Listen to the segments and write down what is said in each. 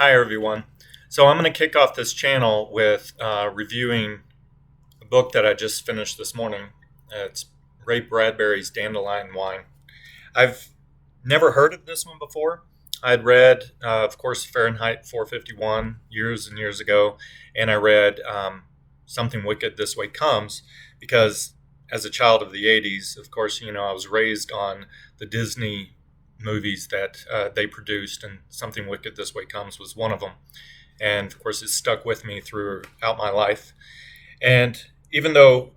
Hi, everyone. So I'm going to kick off this channel with reviewing a book that I just finished this morning. It's Ray Bradbury's Dandelion Wine. I've never heard of this one before. I'd read, of course, Fahrenheit 451 years and years ago, and I read Something Wicked This Way Comes because as a child of the 80s, of course, I was raised on the Disney movies that they produced, and Something Wicked This Way Comes was one of them. And of course, it stuck with me throughout my life. And even though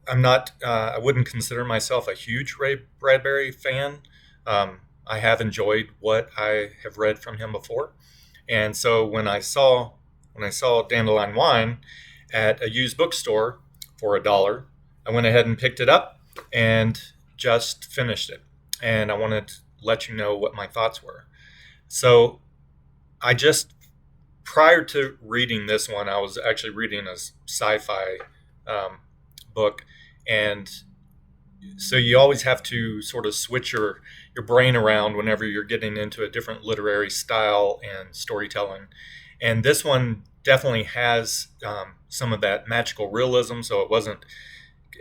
I wouldn't consider myself a huge Ray Bradbury fan. I have enjoyed what I have read from him before, and so when I saw Dandelion Wine at a used bookstore for $1, I went ahead and picked it up and just finished it. And I wanted to let you know what my thoughts were. So I just prior to reading this one, I was actually reading a sci-fi um, book, and so you always have to sort of switch your brain around whenever you're getting into a different literary style and storytelling. And this one definitely has some of that magical realism, so it wasn't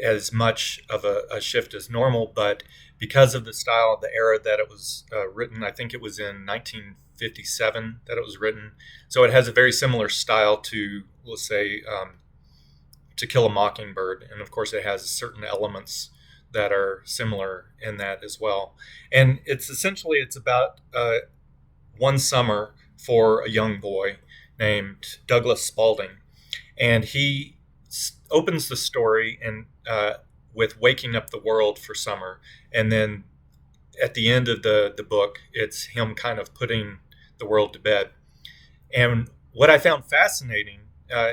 as much of a shift as normal, but because of the style of the era that it was written, I think it was in 1957 that it was written. So it has a very similar style to, let's say, To Kill a Mockingbird. And of course, it has certain elements that are similar in that as well. And it's about one summer for a young boy named Douglas Spalding, and he opens the story and with waking up the world for summer, and then at the end of the book, it's him kind of putting the world to bed. And what I found fascinating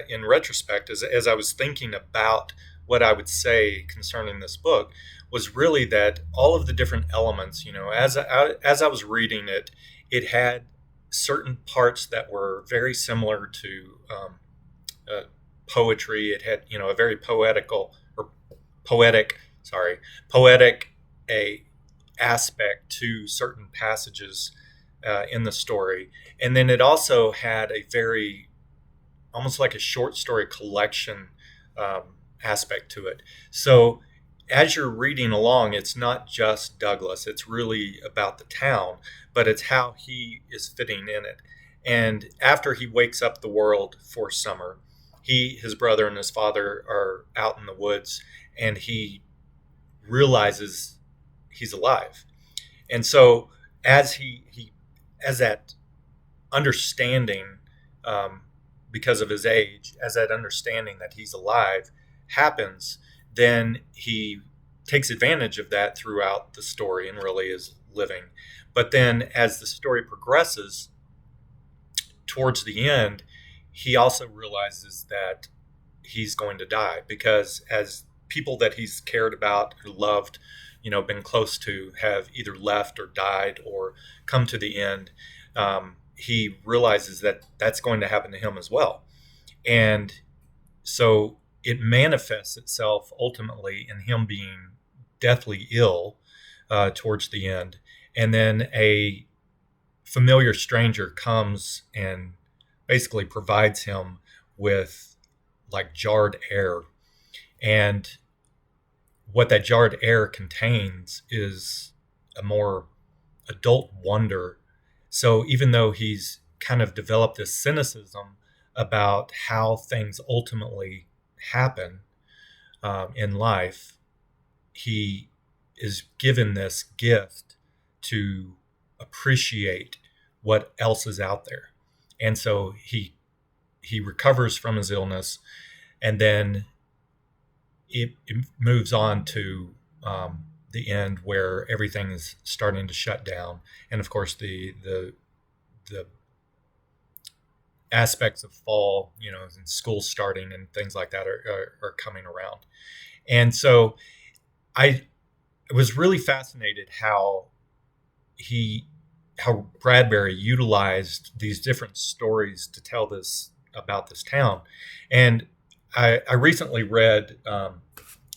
in retrospect, as I was thinking about what I would say concerning this book, was really that all of the different elements, as I was reading it, it had certain parts that were very similar to uh, poetry. It had, a very poetic, sorry, poetic a aspect to certain passages in the story, and then it also had a very almost like a short story collection um, aspect to it. So as you're reading along, it's not just Douglas, it's really about the town, but it's how he is fitting in it. And after he wakes up the world for summer, his brother, and his father are out in the woods, and he realizes he's alive. And so as as that understanding, um, because of his age, as that understanding that he's alive happens, then he takes advantage of that throughout the story and really is living. But then as the story progresses towards the end, he also realizes that he's going to die, because as people that he's cared about or loved, been close to, have either left or died or come to the end, he realizes that that's going to happen to him as well. And so it manifests itself ultimately in him being deathly ill towards the end. And then a familiar stranger comes and basically provides him with like jarred air. And what that jarred air contains is a more adult wonder. So even though he's kind of developed this cynicism about how things ultimately happen in life, he is given this gift to appreciate what else is out there. And so he recovers from his illness, and then it moves on to the end where everything is starting to shut down, and of course the aspects of fall, and school starting and things like that are coming around. And so I was really fascinated how Bradbury utilized these different stories to tell this about this town. And I recently read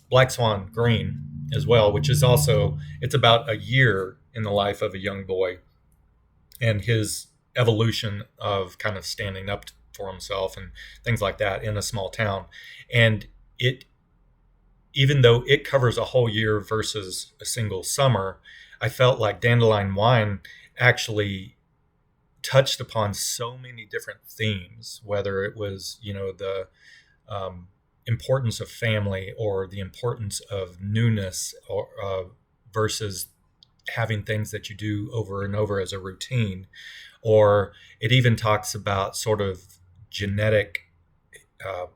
Black Swan Green as well, which is also, it's about a year in the life of a young boy and his evolution of kind of standing up for himself and things like that in a small town. And it, even though it covers a whole year versus a single summer, I felt like Dandelion Wine actually touched upon so many different themes, whether it was, the importance of family or the importance of newness, or versus having things that you do over and over as a routine. Or it even talks about sort of genetic uh,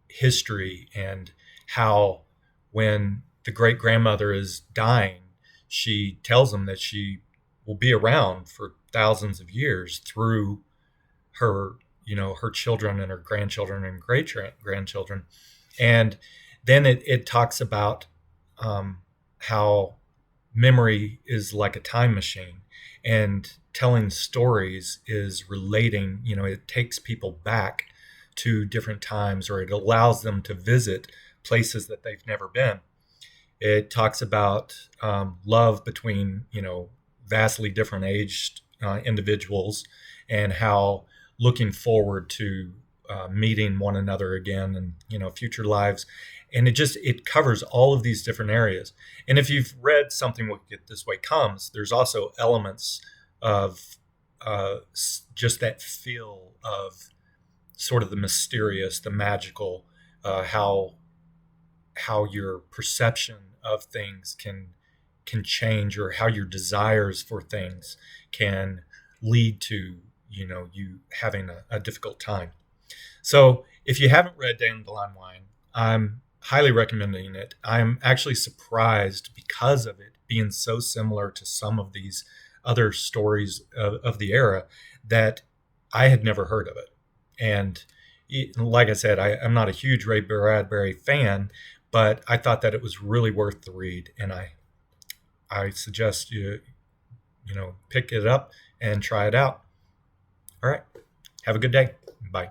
history, and how when the great grandmother is dying, she tells them that she will be around for thousands of years through her, her children and her grandchildren and great grandchildren. And then it talks about how memory is like a time machine, and telling stories is relating, it takes people back to different times, or it allows them to visit places that they've never been. It talks about love between, vastly different aged individuals, and how looking forward to meeting one another again, and future lives. And it covers all of these different areas. And if you've read Something Wicked This Way Comes, there's also elements of just that feel of sort of the mysterious, the magical, how your perception of things can change, or how your desires for things can lead to you having a difficult time. So if you haven't read Dandelion Wine, I'm highly recommending it. I'm actually surprised, because of it being so similar to some of these other stories of the era, that I had never heard of it. And like I said, I'm not a huge Ray Bradbury fan, but I thought that it was really worth the read. And I suggest you pick it up and try it out. All right. Have a good day. Bye.